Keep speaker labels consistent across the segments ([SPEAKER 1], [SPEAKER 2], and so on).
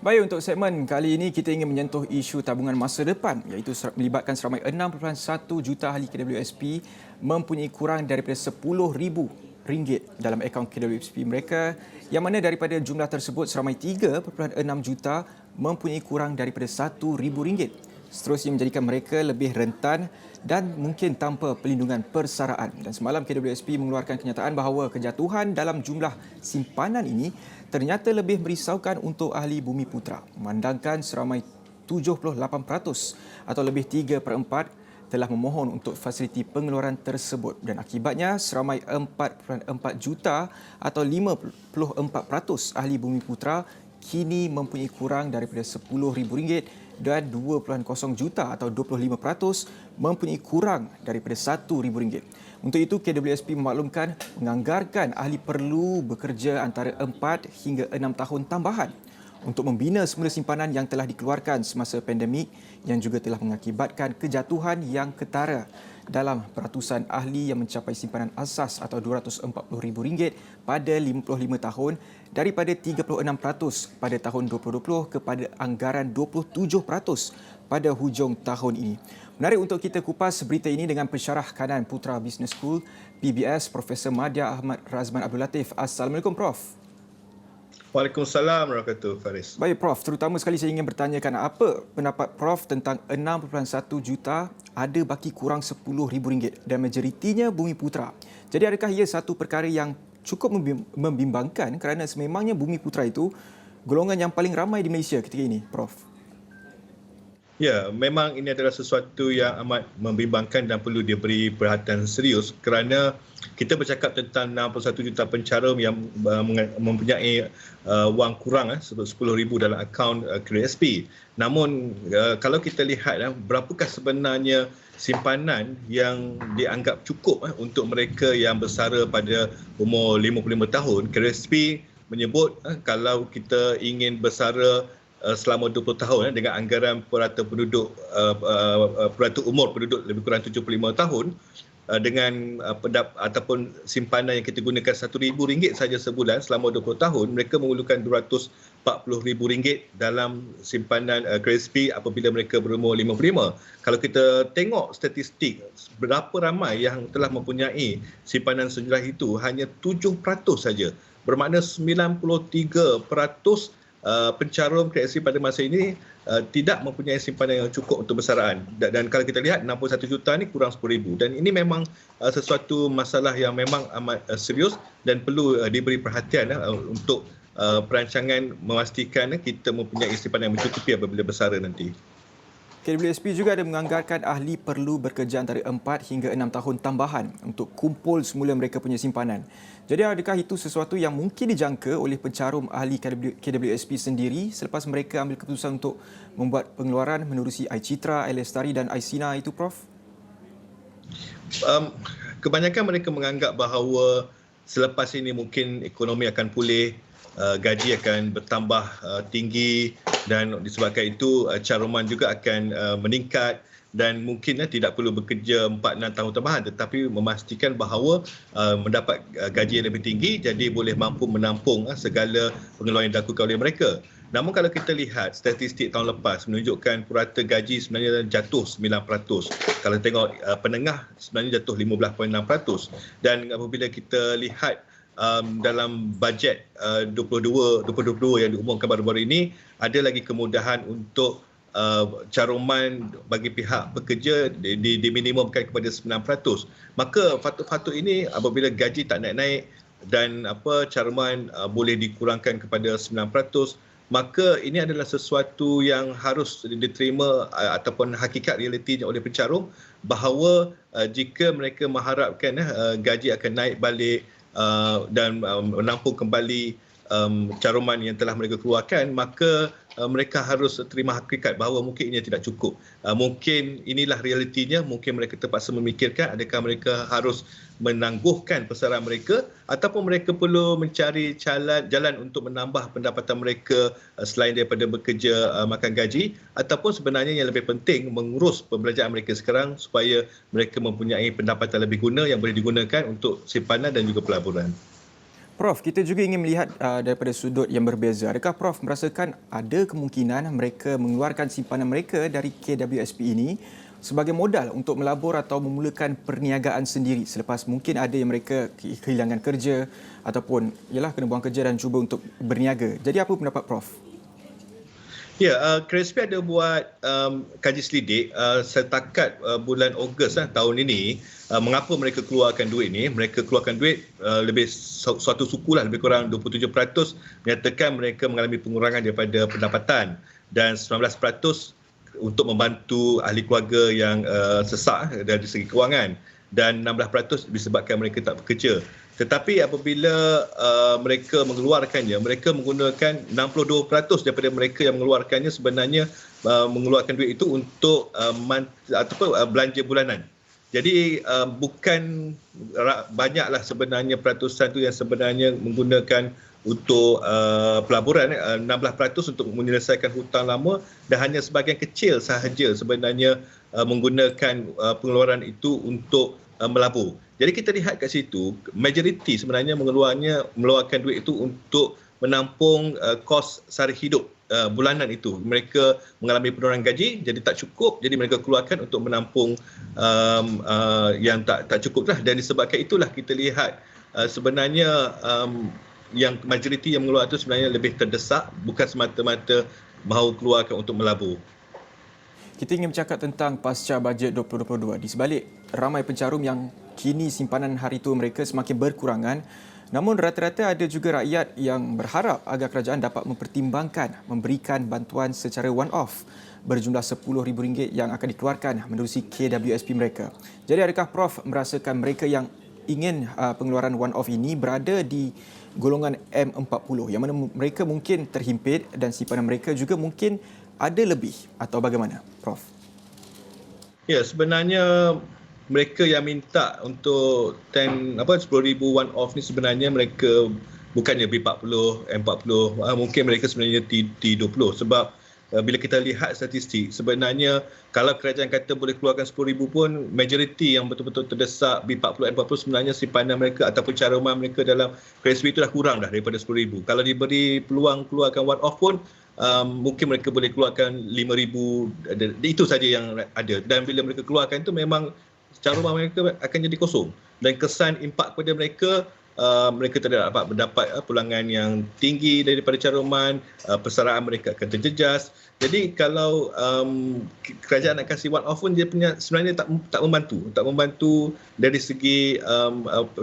[SPEAKER 1] Baik, untuk segmen kali ini kita ingin menyentuh isu tabungan masa depan iaitu melibatkan seramai 6.1 juta ahli KWSP mempunyai kurang daripada RM10,000 dalam akaun KWSP mereka, yang mana daripada jumlah tersebut seramai 3.6 juta mempunyai kurang daripada RM1,000. Seterusnya menjadikan mereka lebih rentan dan mungkin tanpa pelindungan persaraan. Dan semalam KWSP mengeluarkan kenyataan bahawa kejatuhan dalam jumlah simpanan ini ternyata lebih merisaukan untuk ahli Bumi Putra, memandangkan seramai 78% atau lebih 3/4 telah memohon untuk fasiliti pengeluaran tersebut, dan akibatnya seramai 4.4 juta atau 54% ahli Bumi Putra kini mempunyai kurang daripada RM10,000 dan 2.0 juta atau 25% mempunyai kurang daripada RM1,000. Untuk itu, KWSP memaklumkan menganggarkan ahli perlu bekerja antara 4 hingga 6 tahun tambahan untuk membina semula simpanan yang telah dikeluarkan semasa pandemik yang juga telah mengakibatkan kejatuhan yang ketara dalam peratusan ahli yang mencapai simpanan asas atau RM240,000 pada 55 tahun daripada 36% pada tahun 2020 kepada anggaran 27% pada hujung tahun ini. Menarik untuk kita kupas berita ini dengan pensyarah kanan Putra Business School PBS Profesor Madya Ahmad Razman Abdul Latif. Assalamualaikum Prof.
[SPEAKER 2] Waalaikumsalam warahmatullahi Faris.
[SPEAKER 1] Baik Prof, terutama sekali saya ingin bertanyakan apa pendapat Prof tentang 6.1 juta ada baki kurang RM10,000 dan majoritinya Bumi Putra. Jadi adakah ia satu perkara yang cukup membimbangkan kerana sememangnya Bumi Putra itu golongan yang paling ramai di Malaysia ketika ini, Prof?
[SPEAKER 2] Ya, memang ini adalah sesuatu yang amat membimbangkan dan perlu diberi perhatian serius kerana kita bercakap tentang 61 juta pencarum yang mempunyai wang kurang RM10,000 dalam akaun KWSP. Namun kalau kita lihat berapakah sebenarnya simpanan yang dianggap cukup untuk mereka yang bersara pada umur 55 tahun. KWSP menyebut kalau kita ingin bersara selama 20 tahun dengan anggaran purata penduduk purata umur penduduk lebih kurang 75 tahun dengan ataupun simpanan yang kita gunakan RM1,000 saja sebulan selama 20 tahun, mereka memerlukan RM240,000 dalam simpanan KWSP apabila mereka berumur 55. Kalau kita tengok statistik berapa ramai yang telah mempunyai simpanan sejumlah itu, hanya 7% saja. Bermakna 93% pencarum KWSP pada masa ini tidak mempunyai simpanan yang cukup untuk bersaraan. Dan kalau kita lihat 61 juta ni kurang 10,000, dan ini memang sesuatu masalah yang memang amat serius dan perlu diberi perhatian untuk perancangan memastikan kita mempunyai simpanan yang mencukupi apabila bersara nanti.
[SPEAKER 1] KWSP juga ada menganggarkan ahli perlu bekerja antara 4 hingga 6 tahun tambahan untuk kumpul semula mereka punya simpanan. Jadi adakah itu sesuatu yang mungkin dijangka oleh pencarum ahli KWSP sendiri selepas mereka ambil keputusan untuk membuat pengeluaran menerusi iCitra, iLestari dan iSina itu, Prof?
[SPEAKER 2] Kebanyakan mereka menganggap bahawa selepas ini mungkin ekonomi akan pulih, gaji akan bertambah tinggi, dan disebabkan itu caruman juga akan meningkat dan mungkin tidak perlu bekerja 4-6 tahun tambahan, tetapi memastikan bahawa mendapat gaji yang lebih tinggi, jadi boleh mampu menampung segala pengeluaran yang dilakukan oleh mereka. Namun kalau kita lihat statistik tahun lepas menunjukkan purata gaji sebenarnya jatuh 9%. Kalau tengok penengah sebenarnya jatuh 15.6%. Dan apabila kita lihat dalam bajet 2022 yang diumumkan baru-baru ini, ada lagi kemudahan untuk caruman bagi pihak pekerja diminimumkan kepada 9%. Maka patut-patut ini apabila gaji tak naik-naik dan caruman boleh dikurangkan kepada 9%, maka ini adalah sesuatu yang harus diterima ataupun hakikat realitinya oleh pencarum bahawa jika mereka mengharapkan gaji akan naik balik dan menampung kembali caruman yang telah mereka keluarkan, maka mereka harus terima hakikat bahawa mungkin ini tidak cukup. Mungkin inilah realitinya, mungkin mereka terpaksa memikirkan adakah mereka harus menangguhkan persaraan mereka ataupun mereka perlu mencari jalan untuk menambah pendapatan mereka selain daripada bekerja makan gaji, ataupun sebenarnya yang lebih penting mengurus pembelajaran mereka sekarang supaya mereka mempunyai pendapatan lebih guna yang boleh digunakan untuk simpanan dan juga pelaburan.
[SPEAKER 1] Prof, kita juga ingin melihat daripada sudut yang berbeza. Adakah Prof merasakan ada kemungkinan mereka mengeluarkan simpanan mereka dari KWSP ini sebagai modal untuk melabur atau memulakan perniagaan sendiri selepas mungkin ada yang mereka kehilangan kerja ataupun kena buang kerja dan cuba untuk berniaga. Jadi apa pendapat Prof?
[SPEAKER 2] Ya, KRSP ada buat kaji selidik setakat bulan Ogos tahun ini, mengapa mereka keluarkan duit ni. Mereka keluarkan duit lebih suatu suku lebih kurang 27% menyatakan mereka mengalami pengurangan daripada pendapatan dan 19% untuk membantu ahli keluarga yang sesak dari segi kewangan dan 16% disebabkan mereka tak bekerja. Tetapi apabila mereka mengeluarkannya, mereka menggunakan 62% daripada mereka yang mengeluarkannya sebenarnya mengeluarkan duit itu untuk belanja bulanan. Jadi bukan banyaklah sebenarnya peratusan tu yang sebenarnya menggunakan untuk pelaburan, 16% untuk menyelesaikan hutang lama dan hanya sebahagian kecil sahaja sebenarnya menggunakan pengeluaran itu untuk melabur. Jadi kita lihat kat situ, majoriti sebenarnya mengeluarkan duit itu untuk menampung kos sara hidup bulanan itu. Mereka mengalami penurunan gaji, jadi tak cukup, jadi mereka keluarkan untuk menampung yang tak cukup lah. Dan disebabkan itulah kita lihat sebenarnya yang majoriti yang mengeluarkan itu sebenarnya lebih terdesak, bukan semata-mata mahu keluarkan untuk melabur.
[SPEAKER 1] Kita ingin bercakap tentang pasca bajet 2022. Di sebalik ramai pencarum yang kini simpanan hari tua mereka semakin berkurangan, namun rata-rata ada juga rakyat yang berharap agar kerajaan dapat mempertimbangkan memberikan bantuan secara one-off berjumlah RM10,000 yang akan dikeluarkan menerusi KWSP mereka. Jadi adakah Prof merasakan mereka yang ingin pengeluaran one-off ini berada di golongan M40 yang mana mereka mungkin terhimpit dan simpanan mereka juga mungkin ada lebih atau bagaimana, Prof?
[SPEAKER 2] Ya, sebenarnya mereka yang minta untuk RM10,000 one off ni sebenarnya mereka bukannya B40, M40, mungkin mereka sebenarnya T20 sebab bila kita lihat statistik sebenarnya kalau kerajaan kata boleh keluarkan RM10,000 pun majoriti yang betul-betul terdesak B40, M40 sebenarnya simpanan mereka ataupun caruman mereka dalam KRSP itu dah kurang dah daripada RM10,000. Kalau diberi peluang keluarkan one off pun mungkin mereka boleh keluarkan RM5,000, itu saja yang ada. Dan bila mereka keluarkan itu memang caruman mereka akan jadi kosong dan kesan impak kepada mereka, mereka tidak dapat mendapat pulangan yang tinggi daripada caruman, persaraan mereka akan terjejas. Jadi kalau kerajaan nak kasih one off pun dia punya sebenarnya tak membantu dari segi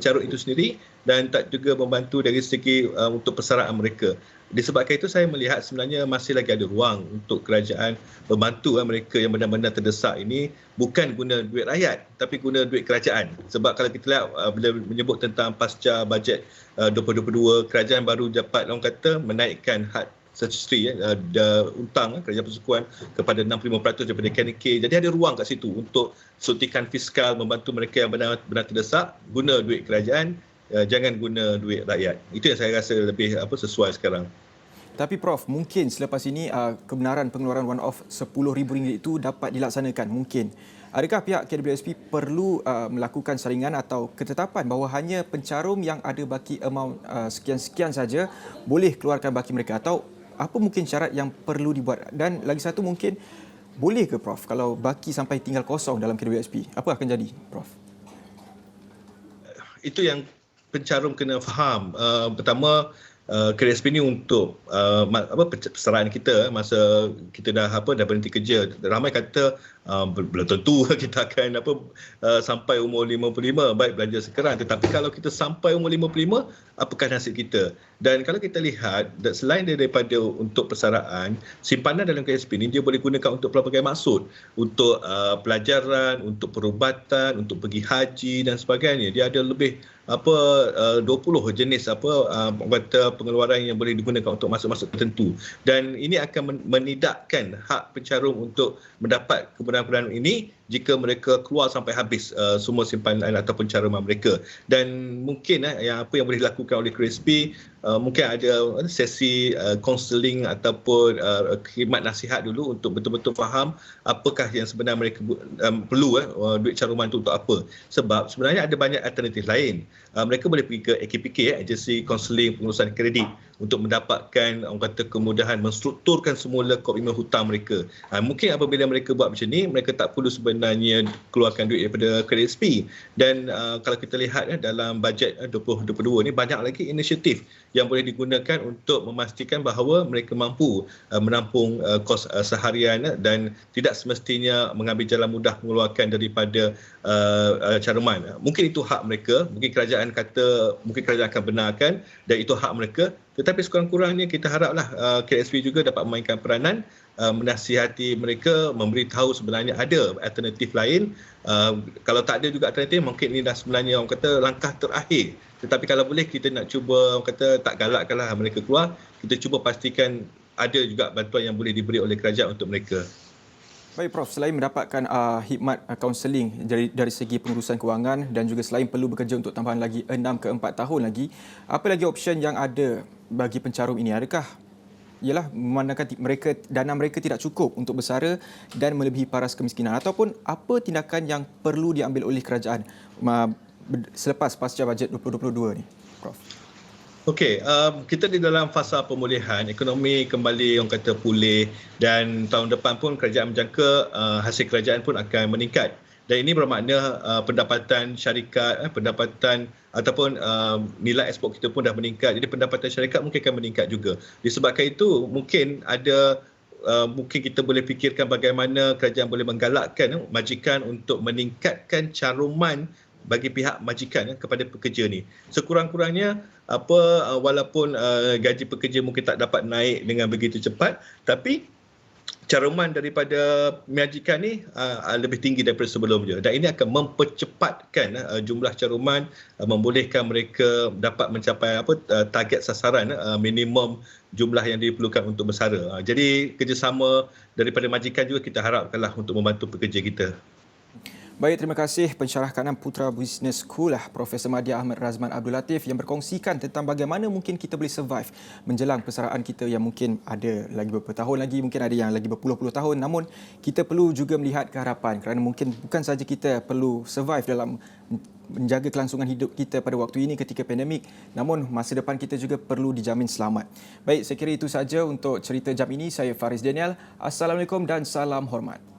[SPEAKER 2] carut itu sendiri dan tak juga membantu dari segi untuk persaraan mereka. Disebabkan itu saya melihat sebenarnya masih lagi ada ruang untuk kerajaan membantu mereka yang benar-benar terdesak ini, bukan guna duit rakyat tapi guna duit kerajaan. Sebab kalau kita lihat bila menyebut tentang pasca bajet 2022, kerajaan baru dapat orang kata menaikkan had statutory hutang kerajaan persekutuan kepada 65% daripada KNK. Jadi ada ruang kat situ untuk suntikan fiskal membantu mereka yang benar-benar terdesak, guna duit kerajaan, jangan guna duit rakyat. Itu yang saya rasa lebih sesuai sekarang.
[SPEAKER 1] Tapi Prof, mungkin selepas ini kebenaran pengeluaran one-off RM10,000 itu dapat dilaksanakan mungkin. Adakah pihak KWSP perlu melakukan saringan atau ketetapan bahawa hanya pencarum yang ada baki amount sekian-sekian saja boleh keluarkan baki mereka, atau apa mungkin syarat yang perlu dibuat? Dan lagi satu, mungkin boleh ke Prof kalau baki sampai tinggal kosong dalam KWSP? Apa akan jadi, Prof?
[SPEAKER 2] Itu yang pencarum kena faham. Pertama, KRSP ni untuk persaraan kita masa kita dah berhenti kerja. Ramai kata belum tentu kita akan sampai umur 55 baik belanja sekarang, tetapi kalau kita sampai umur 55, apakah nasib kita? Dan kalau kita lihat selain daripada untuk persaraan, simpanan dalam KRSP ni dia boleh gunakan untuk pelbagai maksud, untuk pelajaran, untuk perubatan, untuk pergi haji dan sebagainya. Dia ada lebih 20 jenis pengeluaran yang boleh digunakan untuk maksud-maksud tertentu, dan ini akan menidakkan hak pencarum untuk mendapat kebenaran-kebenaran ini jika mereka keluar sampai habis semua simpanan ataupun caruman mereka. Dan mungkin apa yang boleh dilakukan oleh KSP, mungkin ada sesi counselling ataupun khidmat nasihat dulu untuk betul-betul faham apakah yang sebenarnya mereka perlu duit caruman itu untuk apa. Sebab sebenarnya ada banyak alternatif lain. Mereka boleh pergi ke AKPK, agensi counselling pengurusan kredit, untuk mendapatkan orang kata kemudahan menstrukturkan semula komitmen hutang mereka. Mungkin apabila mereka buat macam ni, mereka tak perlu sebenarnya keluarkan duit daripada KSP. Dan kalau kita lihat dalam bajet 2022 ni, banyak lagi inisiatif yang boleh digunakan untuk memastikan bahawa mereka mampu menampung kos seharian dan tidak semestinya mengambil jalan mudah mengeluarkan daripada caruman. Mungkin itu hak mereka, mungkin kerajaan akan benarkan dan itu hak mereka, tetapi sekurang-kurangnya kita haraplah KSP juga dapat memainkan peranan menasihati mereka, memberitahu sebenarnya ada alternatif lain. Kalau tak ada juga alternatif, mungkin ini dah sebenarnya orang kata langkah terakhir. Tetapi kalau boleh kita nak cuba, orang kata tak galakkanlah mereka keluar, kita cuba pastikan ada juga bantuan yang boleh diberi oleh kerajaan untuk mereka.
[SPEAKER 1] Baik Prof, selain mendapatkan khidmat kaunseling dari segi pengurusan kewangan dan juga selain perlu bekerja untuk tambahan lagi 6 ke 4 tahun lagi, apa lagi option yang ada bagi pencarum ini? Adakah ialah memandangkan dana mereka tidak cukup untuk bersara dan melebihi paras kemiskinan, ataupun apa tindakan yang perlu diambil oleh kerajaan selepas pasca bajet 2022 ni, Prof?
[SPEAKER 2] Okey, kita di dalam fasa pemulihan, ekonomi kembali orang kata pulih, dan tahun depan pun kerajaan menjangka hasil kerajaan pun akan meningkat. Dan ini bermakna pendapatan syarikat, pendapatan ataupun nilai ekspor kita pun dah meningkat. Jadi pendapatan syarikat mungkin akan meningkat juga. Disebabkan itu mungkin mungkin kita boleh fikirkan bagaimana kerajaan boleh menggalakkan majikan untuk meningkatkan caruman bagi pihak majikan kepada pekerja ni. Sekurang-kurangnya walaupun gaji pekerja mungkin tak dapat naik dengan begitu cepat, tapi caruman daripada majikan ni lebih tinggi daripada sebelumnya, dan ini akan mempercepatkan jumlah caruman, membolehkan mereka dapat mencapai target sasaran minimum jumlah yang diperlukan untuk bersara. Jadi kerjasama daripada majikan juga kita harapkanlah untuk membantu pekerja kita.
[SPEAKER 1] Baik, terima kasih pensyarah kanan Putra Business School Profesor Madya Ahmad Razman Abdul Latif yang berkongsikan tentang bagaimana mungkin kita boleh survive menjelang persaraan kita yang mungkin ada lagi beberapa tahun lagi, mungkin ada yang lagi berpuluh-puluh tahun, namun kita perlu juga melihat ke harapan, kerana mungkin bukan saja kita perlu survive dalam menjaga kelangsungan hidup kita pada waktu ini ketika pandemik, namun masa depan kita juga perlu dijamin selamat. Baik, saya kira itu saja untuk cerita jam ini. Saya Faris Daniel. Assalamualaikum dan salam hormat.